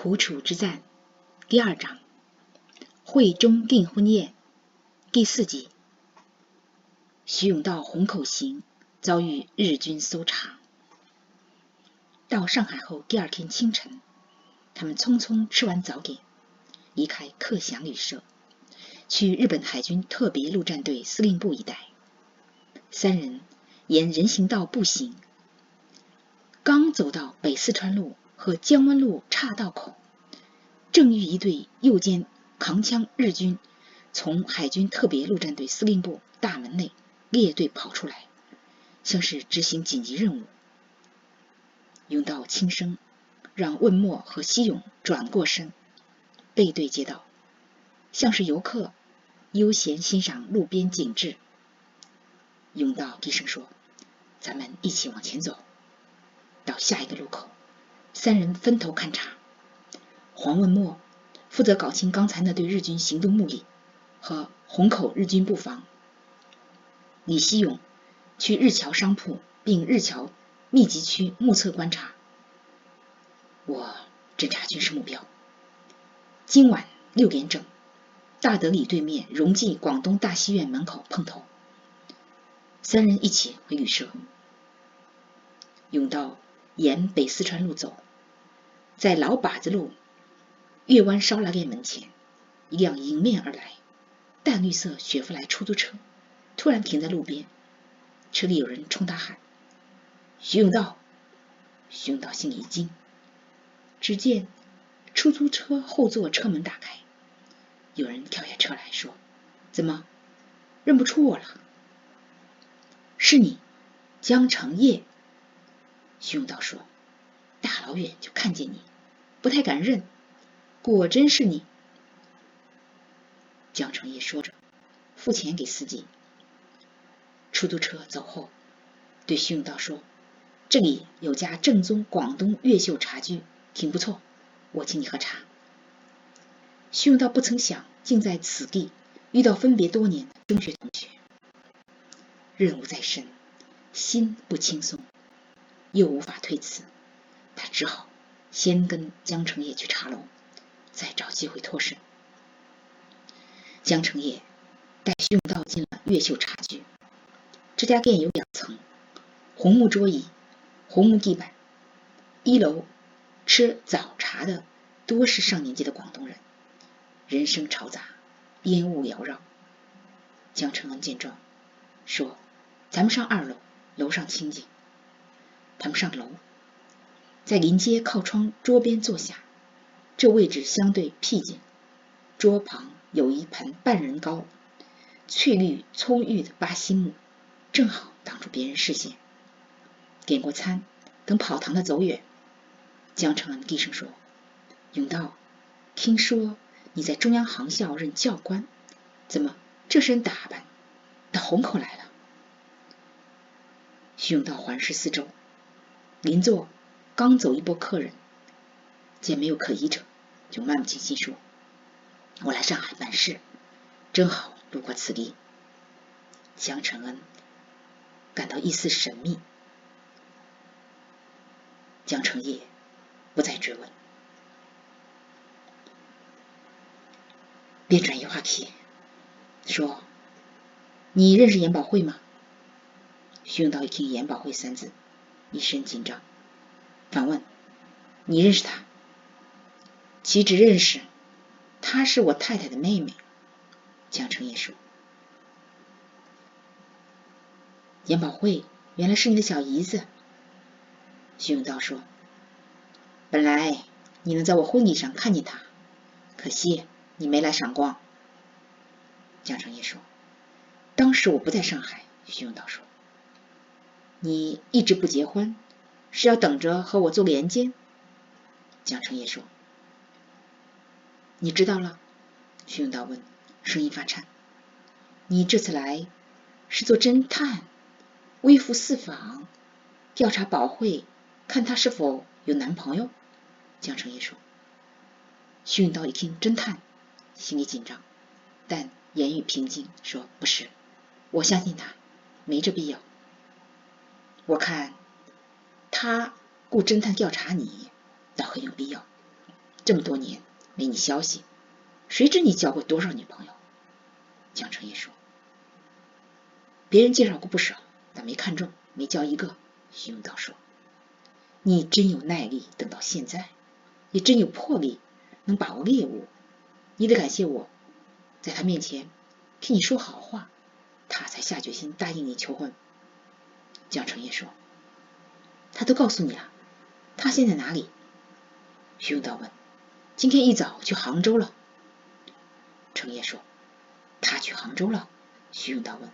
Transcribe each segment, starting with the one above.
苦楚之战第2章，会中订婚宴第4集。徐永道虹口行遭遇日军搜查。到上海后第2天清晨，他们匆匆吃完早点，离开克祥旅社，去日本海军特别陆战队司令部一带。3人沿人行道步行，刚走到北四川路和江湾路岔道口，正遇一队右肩扛枪日军从海军特别陆战队司令部大门内列队跑出来，像是执行紧急任务。永道轻声让问墨和西勇转过身，背对街道，像是游客悠闲欣赏路边景致。永道低声说：“咱们一起往前走。”到下一个路口，3人分头勘察。黄问墨负责搞清刚才那对日军行动目的和虹口日军布防，李希勇去日侨商铺并日侨密集区目测观察。我侦察军事目标，今晚6点整，大德里对面荣记广东大戏院门口碰头。3人一起回旅社。永道沿北四川路走，在老把子路月湾烧腊店门前，一辆迎面而来淡绿色雪佛兰出租车突然停在路边，车里有人冲他喊：“徐永道！”徐永道心里一惊，只见出租车后座车门打开，有人跳下车来说：“怎么认不出我了？”“是你，江成业。”徐永道说：“大老远就看见你，不太敢认，果真是你。”江成业说着付钱给司机。出租车走后，对徐永道说：“这里有家正宗广东越秀茶居，挺不错，我请你喝茶。”徐永道不曾想竟在此地遇到分别多年的中学同学。任务在身，心不轻松，又无法推辞，他只好先跟江成业去茶楼，再找机会脱身。江成业带徐永道进了越秀茶居。这家店有2层，红木桌椅，红木地板。1楼吃早茶的多是上年纪的广东人，人声嘈杂，烟雾缭绕。江成恩见状说：“咱们上2楼，楼上清静。”他们上楼，在临街靠窗桌边坐下，这位置相对僻静，桌旁有一盆半人高翠绿葱郁的巴西木，正好挡住别人视线。点过餐，等跑堂的走远，江成恩低声说：“永道，听说你在中央航校任教官，怎么这身打扮到虹口来了？”徐永道环视四周，邻座刚走一波客人，见没有可疑者，就漫不经心说：“我来上海办事，正好路过此地。”江成恩感到一丝神秘。江成业不再追问，便转移话题说：“你认识严宝慧吗？”徐永道一听严宝慧3字，一身紧张，反问：“你认识她？”“岂止认识，她是我太太的妹妹。”江成业说。“严宝慧原来是你的小姨子。”徐永道说：“本来你能在我婚礼上看见她，可惜你没来赏光。”江成业说：“当时我不在上海。”徐永道说：“你一直不结婚，是要等着和我做连奸？”江成业说：“你知道了？”徐永道问，声音发颤：“你这次来是做侦探，微服私访，调查宝慧，看她是否有男朋友？”江成业说。徐永道一听侦探，心里紧张，但言语平静，说：“不是，我相信他，没这必要。我看他雇侦探调查你，倒很有必要。”这么多年没你消息，谁知你交过多少女朋友？江澄业说：别人介绍过不少，但没看中，没交一个。徐永道说：你真有耐力，等到现在，也真有魄力，能把握猎物。你得感谢我，在他面前替你说好话，他才下决心答应你求婚。江澄业说：他都告诉你了，他现在哪里？徐永道问。今天一早去杭州了。程业说：他去杭州了？徐永道问。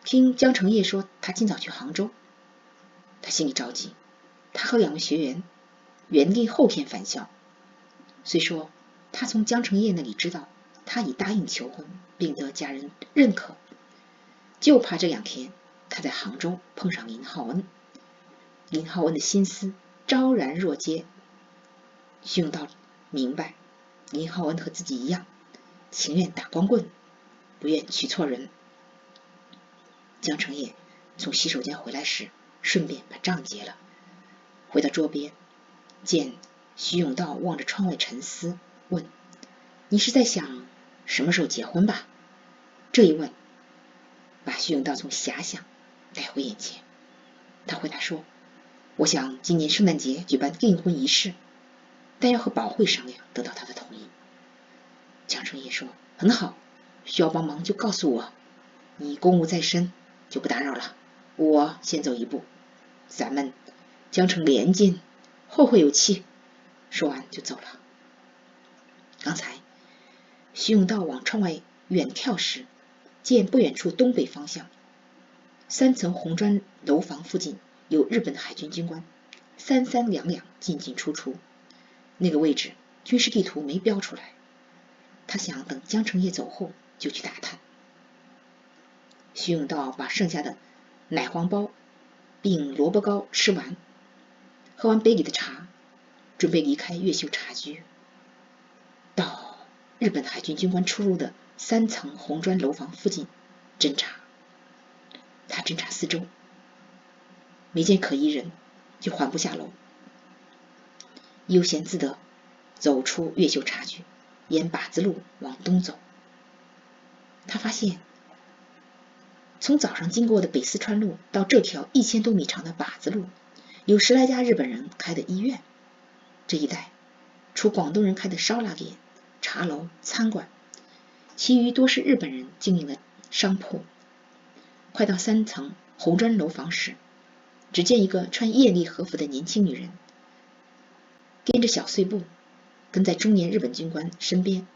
听江澄业说他今早去杭州，他心里着急。他和2位学员原定后天返校，虽说他从江澄业那里知道他已答应求婚，并得家人认可，就怕这2天他在杭州碰上林浩恩。林浩恩的心思昭然若揭。徐永道明白，林浩恩和自己一样，情愿打光棍，不愿娶错人。江澄业从洗手间回来时，顺便把账结了。回到桌边，见徐永道望着窗外沉思，问：你是在想什么时候结婚吧？这一问把徐永道从遐想带回眼前。他回答说：我想今年圣诞节举办订婚仪式，但要和保会商量，得到他的同意。江澄业说：很好，需要帮忙就告诉我，你公务在身，就不打扰了。我先走一步，咱们江城连襟，后会有期。说完就走了。刚才徐永道往窗外远眺时，见不远处东北方向3层红砖楼房附近有日本的海军军官三三两两进进出出，那个位置军事地图没标出来。他想等江澄业走后就去打探。徐永道把剩下的奶黄包并萝卜糕吃完，喝完杯里的茶，准备离开越秀茶居，到日本海军军官出入的3层红砖楼房附近侦查。他侦查四周，没见可疑人，就缓步下楼，悠闲自得走出越秀茶居，沿靶子路往东走。他发现从早上经过的北四川路到这条1000多米长的靶子路，有10来家日本人开的医院。这一带除广东人开的烧腊店、茶楼、餐馆，其余多是日本人经营的商铺。快到3层红砖楼房时，只见一个穿艳丽和服的年轻女人，踮着小碎步，跟在中年日本军官身边，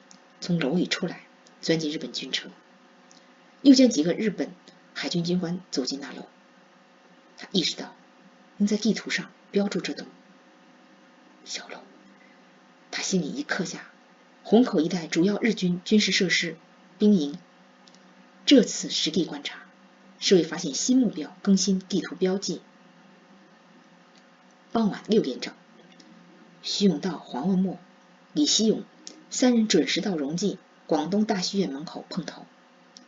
从楼里出来，钻进日本军车。又见几个日本海军军官走进那楼。他意识到应在地图上标注这栋小楼。他心里一刻下，虹口一带主要日军军事设施兵营。这次实地观察是为发现新目标更新地图标记。傍晚6点整，徐永道、黄文墨、李希勇3人准时到荣记广东大戏院门口碰头，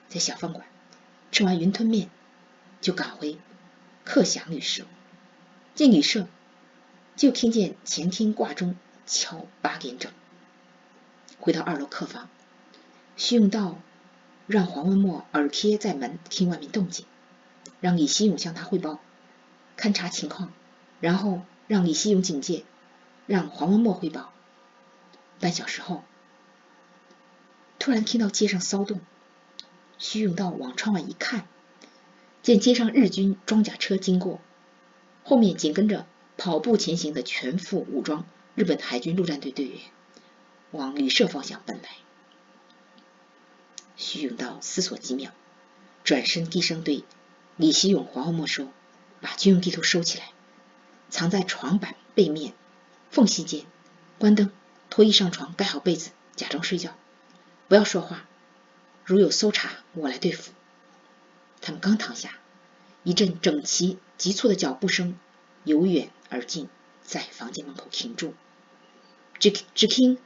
在小饭馆吃完云吞面，就赶回克祥旅社。进旅社就听见前厅挂钟敲8点整。回到2楼客房，徐永道让黄文墨耳贴在门听外面动静，让李希勇向他汇报勘察情况，然后让李希勇警戒，让黄文墨汇报。半小时后，突然听到街上骚动。徐永道往窗外一看，见街上日军装甲车经过，后面紧跟着跑步前行的全副武装日本海军陆战队队员，往旅社方向奔来。徐永道思索几秒，转身低声对李希勇、黄文墨说：把军用地图收起来，藏在床板背面缝隙间，关灯，脱衣上床，盖好被子，假装睡觉，不要说话，如有搜查，我来对付。他们刚躺下，一阵整齐急促的脚步声由远而近，在房间门口停住。只听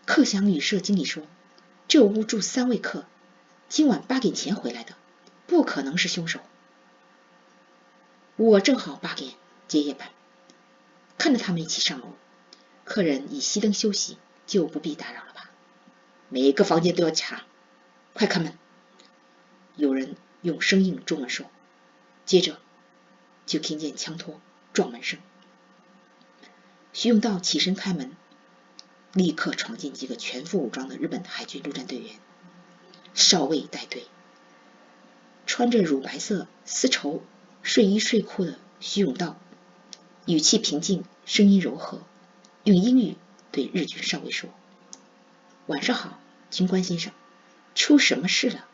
克祥旅社经理说：这屋住3位客，今晚8点前回来的，不可能是凶手。我正好8点接夜班，看着他们一起上楼，客人已熄灯休息，就不必打扰了吧？每个房间都要查，快开门！有人用生硬中文说，接着就听见枪托撞门声。徐永道起身开门，立刻闯进几个全副武装的日本海军陆战队员，少尉带队。穿着乳白色丝绸睡衣睡裤的徐永道语气平静，声音柔和，用英语对日军少尉说：晚上好，军官先生，出什么事了？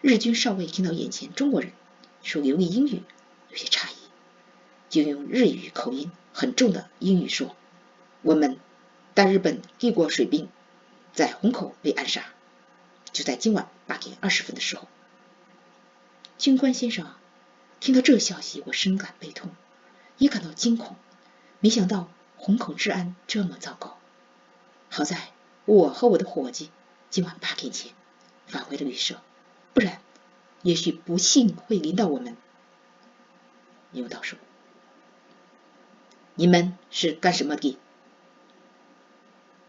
日军少尉听到眼前中国人说流利英语，有些诧异，就用日语口音很重的英语说：我们大日本帝国水兵在虹口被暗杀，就在今晚8点20分的时候。军官先生，听到这消息，我深感悲痛，也感到惊恐，没想到虹口治安这么糟糕。好在我和我的伙计今晚8点前返回了旅社，不然也许不幸会临到我们。牛道说：你们是干什么的？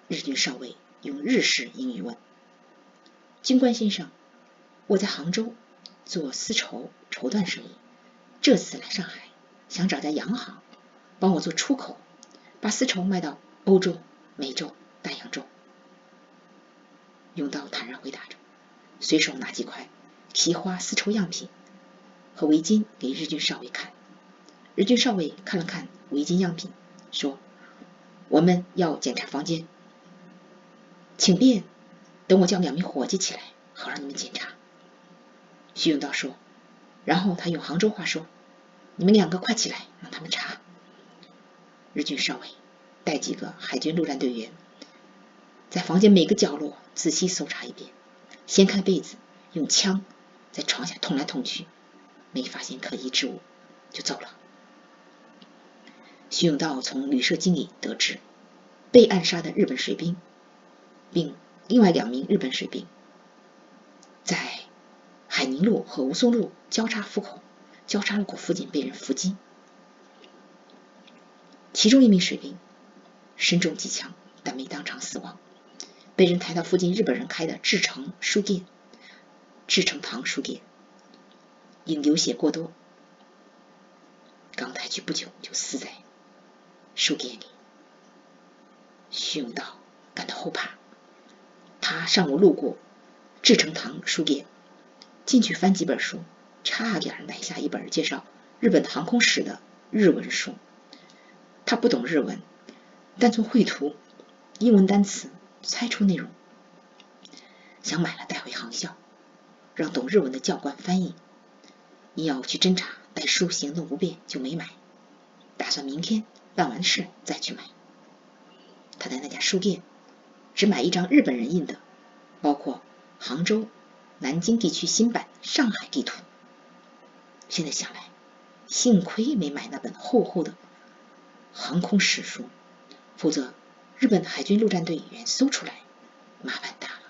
日军少尉用日式英语问。军官先生，我在杭州做丝绸绸缎生意，这次来上海，想找家洋行帮我做出口，把丝绸卖到欧洲、美洲、大洋洲。永道坦然回答着，随手拿几块提花丝绸样品和围巾给日军少尉看。日军少尉看了看围巾样品，说：我们要检查房间，请便等我叫2名伙计起来，好让你们检查。徐永道说，然后他用杭州话说：你们2个快起来，让他们查。日军少尉带几个海军陆战队员在房间每个角落仔细搜查一遍，掀开被子，用枪在床下捅来捅去，没发现可疑之物就走了。徐永道从旅社经理得知，被暗杀的日本水兵并另外2名日本水兵在海宁路和吴淞路交叉路口附近被人伏击，其中1名水兵身中几枪，但没当场死亡，被人抬到附近日本人开的志诚堂书店，因流血过多，刚抬去不久就死在书店里。徐永道感到后怕，他上午路过志诚堂书店，进去翻几本书，差点买下一本介绍日本航空史的日文书。他不懂日文，但从绘图、英文单词猜出内容，想买了带回航校，让懂日文的教官翻译。因要去侦查，带书行动不便，就没买，打算明天办完事再去买。他在那家书店只买一张日本人印的，包括杭州、南京地区新版上海地图。现在想来，幸亏没买那本厚厚的航空史书，否则日本海军陆战队员搜出来，麻烦大了。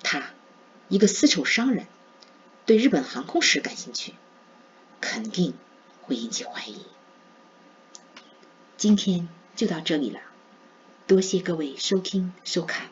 他一个丝绸商人，对日本航空史感兴趣，肯定会引起怀疑。今天就到这里了，多谢各位收听收看。